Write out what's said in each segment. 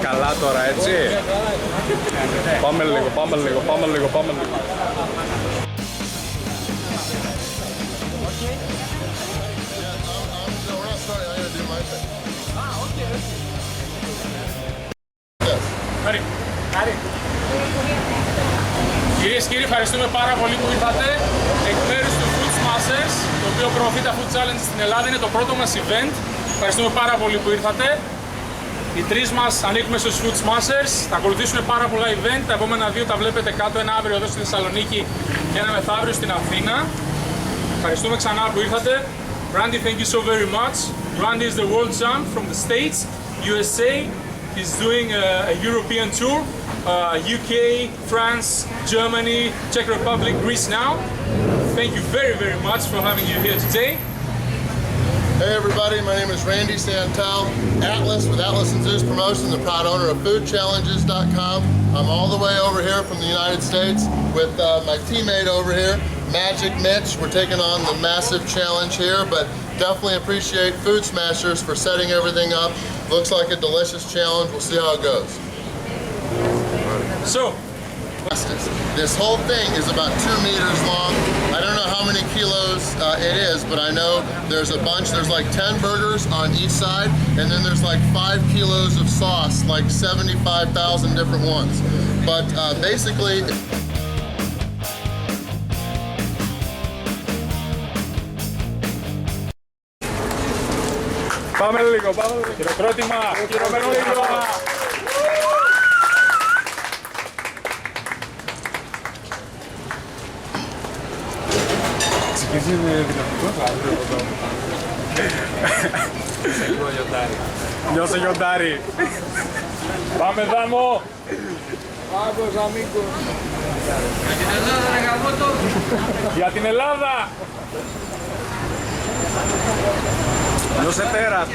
Καλά τώρα, έτσι. Πάμε λίγο. Κυρίες και κύριοι, ευχαριστούμε πάρα πολύ που ήρθατε εκ μέρους του Food Smashers, το οποίο προωθεί τα Food Challenge στην Ελλάδα. Είναι το πρώτο μας event. Ευχαριστούμε πάρα πολύ που ήρθατε. Οι τρεις μας ανήκουμε στους Food Smashers. Θα ακολουθήσουν πάρα πολλά event. Τα επόμενα δύο τα βλέπετε κάτω, ένα αύριο εδώ στη Θεσσαλονίκη και ένα μεθαύριο στην Αθήνα. Ευχαριστούμε ξανά που ήρθατε. Randy, thank you so very much. Randy is the world champ from the States, USA. He's doing a European tour. UK, France, Germany, Czech Republic, Greece now. Thank you very, very much for having you here today. Hey everybody, my name is Randy Santel, Atlas with Atlas and Zeus Promotion, the proud owner of foodchallenges.com. I'm all the way over here from the United States with my teammate over here, Magic Mitch. We're taking on the massive challenge here, but definitely appreciate Food Smashers for setting everything up. Looks like a delicious challenge. We'll see how it goes. So, this whole thing is about 2 meters long. I don't know how many kilos it is, but I know there's a bunch. There's like 10 burgers on each side, and then there's like 5 kilos of sauce, like 75,000 different ones. But basically... Πάμε λίγο. χειροκρότημα. Είναι δυναμικό, Νιώσε γιοντάρι. Πάμε Δάμο. Vamos amigos. Για την Ελλάδα. Νιώσε τέρας.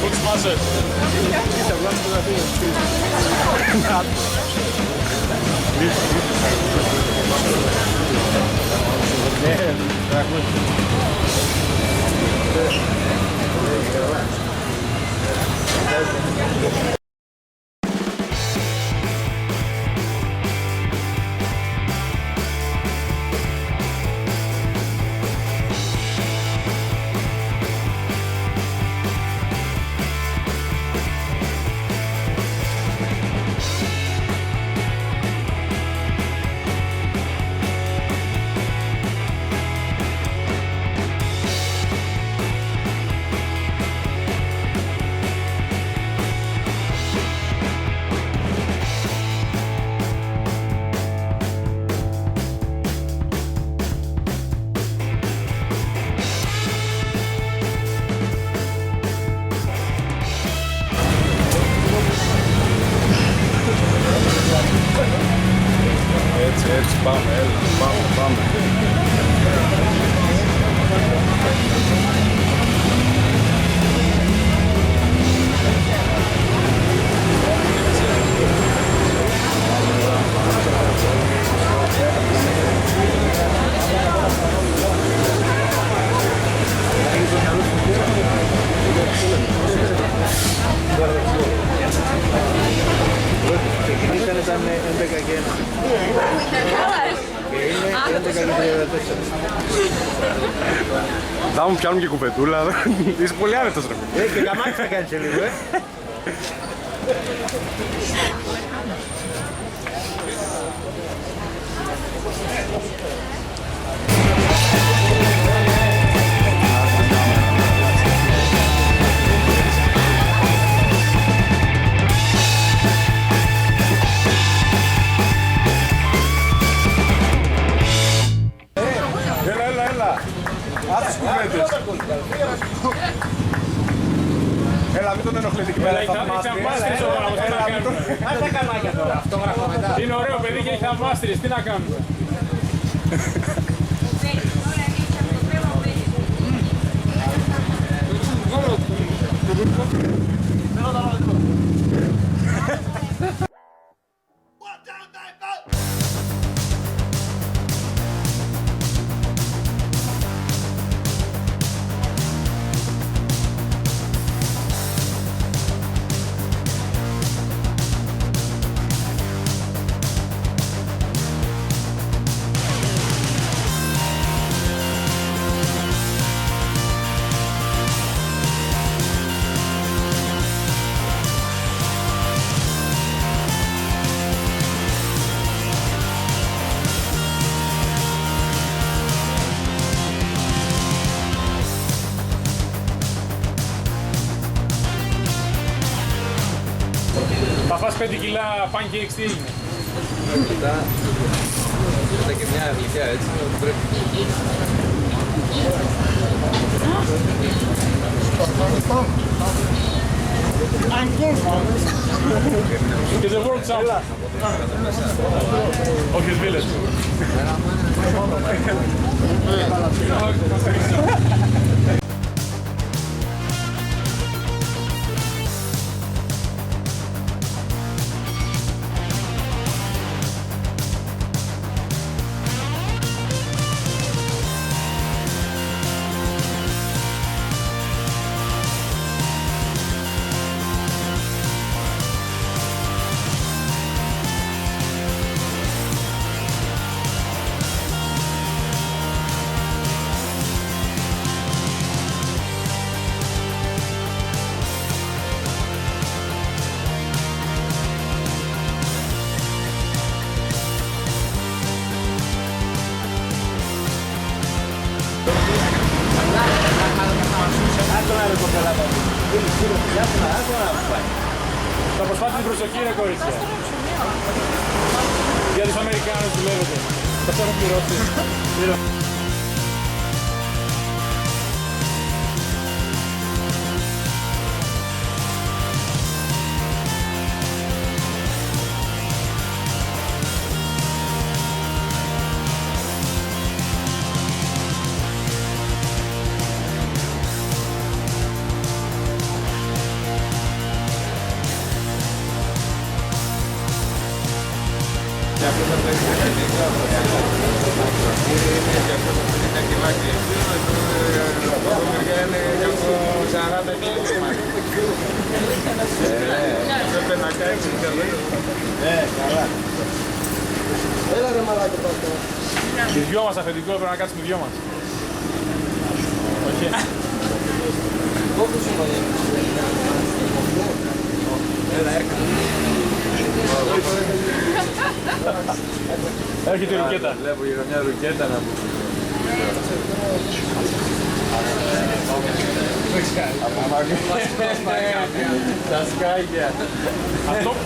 Food Smashers. Έτσι, πάμε, πάμε. Θα μου πιάνουν και κουβεντούλα. Είσαι πολύ άνετος ρε. Και καμάκι θα κάνεις λίγο, Έλα. Άσε τις κουβέντες. Έλα, μην τον ενοχλείτε εκεί πέρα. Έχει θαυμάστρες ο γάμος, τι να κάνουμε. Άσε τα καμάκια τώρα, αυτόγραφο μετά. Είναι ωραίο παιδί και έχει θαυμάστρες, τι να κάνουμε. Θα φας 5 κιλά pancakes, τι έγινε. Μετά και μια γλυκιά έτσι, πρέπει. Και the world champ. Όχι, φίλες. Θα προσπάθει την προσοχή ρε κορίτσια. Για τους Αμερικάνους δουλεύετε. Θα σας έχουν πληρώσει. Έλα ρε μαλάκα πάτω. Οι δυο μας αφεντικό πρέπει να κάτσουμε οι δυο μας. Όχι. Έρχεται η ρουκέτα. Βλέπω για μια ρουκέτα να μου. Τα σκάγια.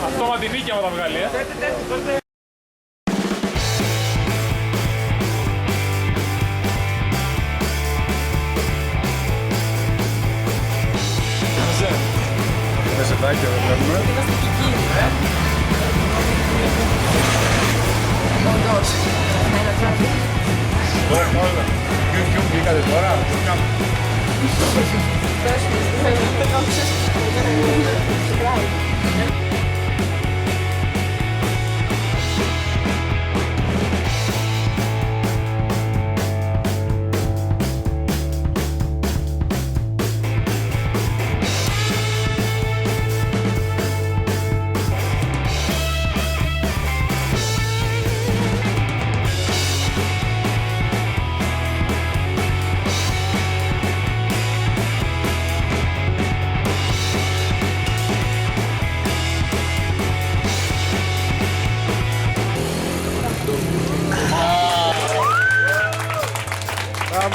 Αυτόματη νίκη από τα βγάλει, Πεσετάκια δεν κάνουμε. Όλα. YouTube βγήκατε τώρα.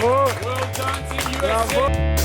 Μπράβο. Well done, Team USA. Μπράβο.